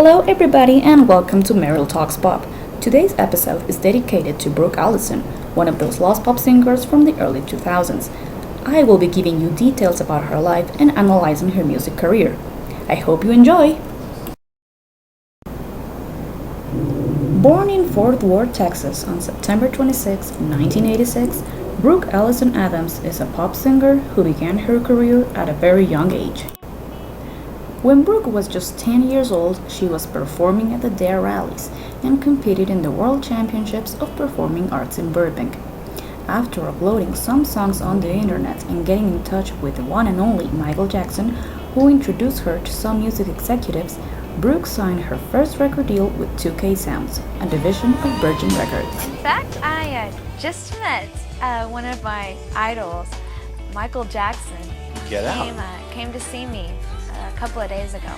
Hello, everybody, and welcome to Mariel Talks Pop. Today's episode is dedicated to Brooke Allison, one of those lost pop singers from the early 2000s. I will be giving you details about her life and analyzing her music career. I hope you enjoy! Born in Fort Worth, Texas on September 26, 1986, Brooke Allison Adams is a pop singer who began her career at a very young age. When Brooke was just 10 years old, she was performing at the Dare Rallies and competed in the World Championships of Performing Arts in Burbank. After uploading some songs on the internet and getting in touch with the one and only Michael Jackson, who introduced her to some music executives, Brooke signed her first record deal with 2K Sounds, a division of Virgin Records. In fact, I just met one of my idols, Michael Jackson. Get out. Came to see me a couple of days ago.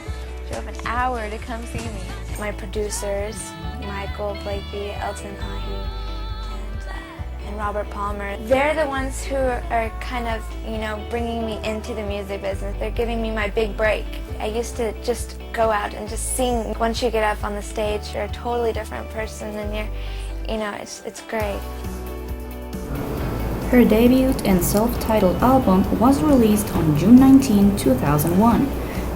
Drove an hour to come see me. My producers, Michael, Blakey, Elton Hahi, and Robert Palmer, they're the ones who are kind of, bringing me into the music business. They're giving me my big break. I used to just go out and just sing. Once you get up on the stage, you're a totally different person, and it's great. Her debut and self-titled album was released on June 19, 2001.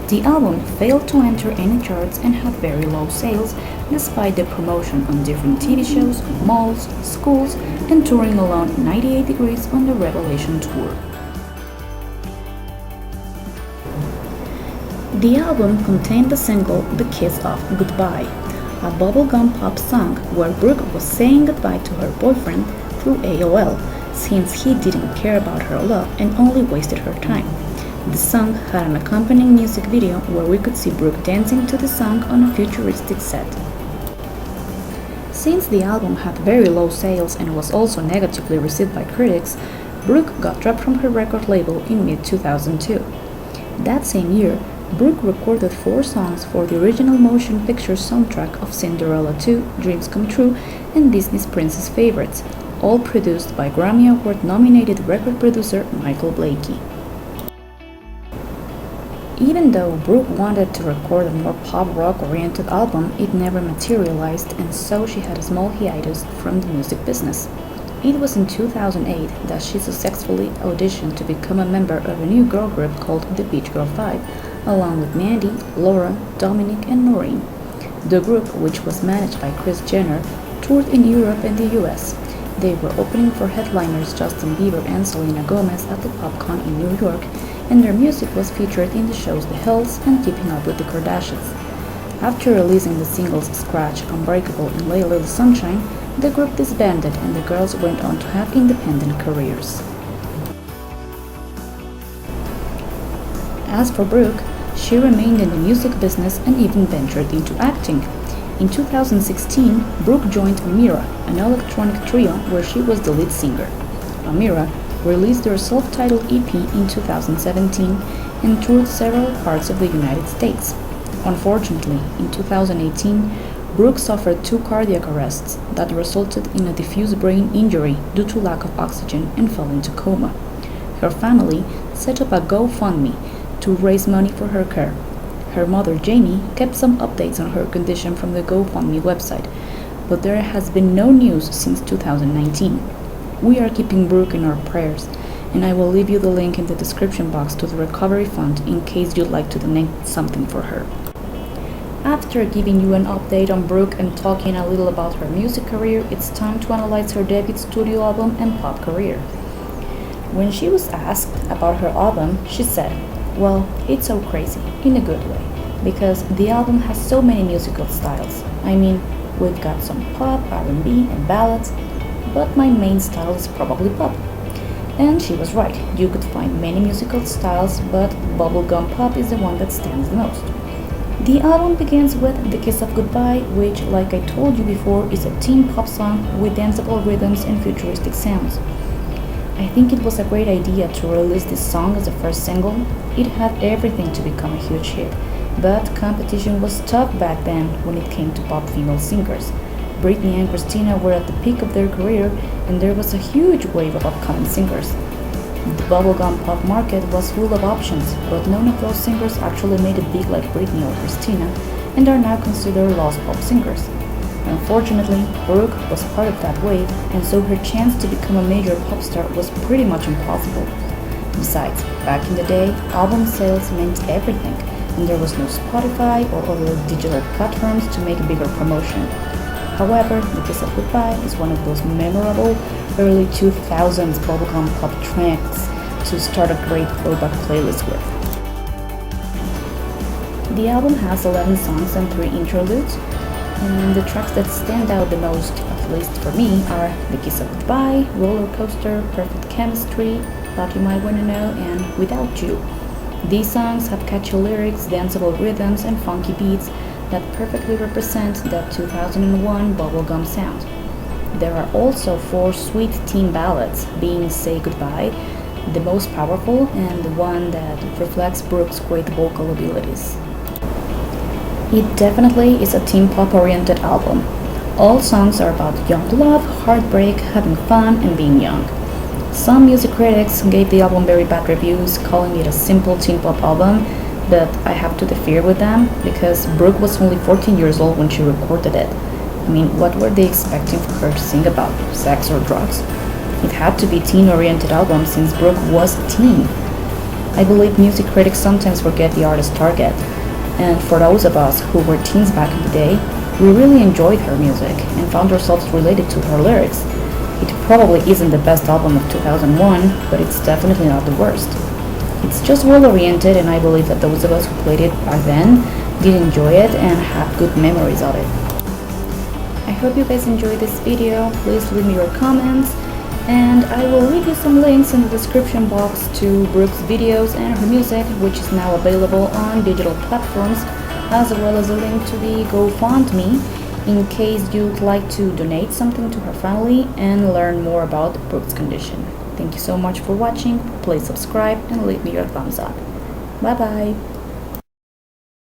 The album failed to enter any charts and had very low sales, despite the promotion on different TV shows, malls, schools, and touring alone 98 Degrees on the Revelation Tour. The album contained the single "The Kiss of Goodbye," a bubblegum pop song where Brooke was saying goodbye to her boyfriend through AOL, since he didn't care about her love and only wasted her time. The song had an accompanying music video where we could see Brooke dancing to the song on a futuristic set. Since the album had very low sales and was also negatively received by critics, Brooke got dropped from her record label in mid-2002. That same year, Brooke recorded 4 songs for the original motion picture soundtrack of Cinderella 2, Dreams Come True, and Disney's Princess Favorites, all produced by Grammy Award-nominated record producer Michael Blakey. Even though Brooke wanted to record a more pop-rock-oriented album, it never materialized, and so she had a small hiatus from the music business. It was in 2008 that she successfully auditioned to become a member of a new girl group called the Beach Girl 5, along with Mandy, Laura, Dominic, and Noreen. The group, which was managed by Kris Jenner, toured in Europe and the US. They were opening for headliners Justin Bieber and Selena Gomez at the PopCon in New York, and their music was featured in the shows The Hills and Keeping Up with the Kardashians. After releasing the singles Scratch, Unbreakable, and Lay a Little Sunshine, the group disbanded and the girls went on to have independent careers. As for Brooke, she remained in the music business and even ventured into acting. In 2016, Brooke joined Amira, an electronic trio where she was the lead singer. Amira released their self-titled EP in 2017 and toured several parts of the United States. Unfortunately, in 2018, Brooke suffered 2 cardiac arrests that resulted in a diffuse brain injury due to lack of oxygen and fell into coma. Her family set up a GoFundMe to raise money for her care. Her mother, Jamie, kept some updates on her condition from the GoFundMe website, but there has been no news since 2019. We are keeping Brooke in our prayers, and I will leave you the link in the description box to the recovery fund in case you'd like to donate something for her. After giving you an update on Brooke and talking a little about her music career, it's time to analyze her debut studio album and pop career. When she was asked about her album, she said, "Well, it's so crazy, in a good way, because the album has so many musical styles. I mean, we've got some pop, R&B, and ballads, but my main style is probably pop." And she was right. You could find many musical styles, but bubblegum pop is the one that stands the most. The album begins with "The Kiss of Goodbye," which, like I told you before, is a teen pop song with danceable rhythms and futuristic sounds. I think it was a great idea to release this song as a first single. It had everything to become a huge hit, but competition was tough back then when it came to pop female singers. Britney and Christina were at the peak of their career, and there was a huge wave of upcoming singers. The bubblegum pop market was full of options, but none of those singers actually made it big like Britney or Christina, and are now considered lost pop singers. Unfortunately, Brooke was part of that wave, and so her chance to become a major pop star was pretty much impossible. Besides, back in the day, album sales meant everything, and there was no Spotify or other digital platforms to make a bigger promotion. However, The Kiss of Goodbye is one of those memorable early 2000s bubblegum pop tracks to start a great throwback playlist with. The album has 11 songs and 3 interludes, and the tracks that stand out the most, at least for me, are The Kiss of Goodbye, Roller Coaster, Perfect Chemistry, Thought You Might Wanna Know, and Without You. These songs have catchy lyrics, danceable rhythms, and funky beats that perfectly represent that 2001 bubblegum sound. There are also 4 sweet teen ballads, being Say Goodbye, the most powerful and the one that reflects Brooke's great vocal abilities. It definitely is a teen pop oriented album. All songs are about young love, heartbreak, having fun, and being young. Some music critics gave the album very bad reviews, calling it a simple teen pop album, but I have to differ with them because Brooke was only 14 years old when she recorded it. I mean, what were they expecting for her to sing about? Sex or drugs? It had to be a teen-oriented album since Brooke was a teen. I believe music critics sometimes forget the artist's target, and for those of us who were teens back in the day, we really enjoyed her music and found ourselves related to her lyrics. It probably isn't the best album of 2001, but it's definitely not the worst. It's just well-oriented, and I believe that those of us who played it back then did enjoy it and have good memories of it. I hope you guys enjoyed this video. Please leave me your comments, and I will leave you some links in the description box to Brooke's videos and her music, which is now available on digital platforms, as well as a link to the GoFundMe in case you'd like to donate something to her family and learn more about Brooke's condition. Thank you so much for watching. Please subscribe and leave me your thumbs up. Bye bye.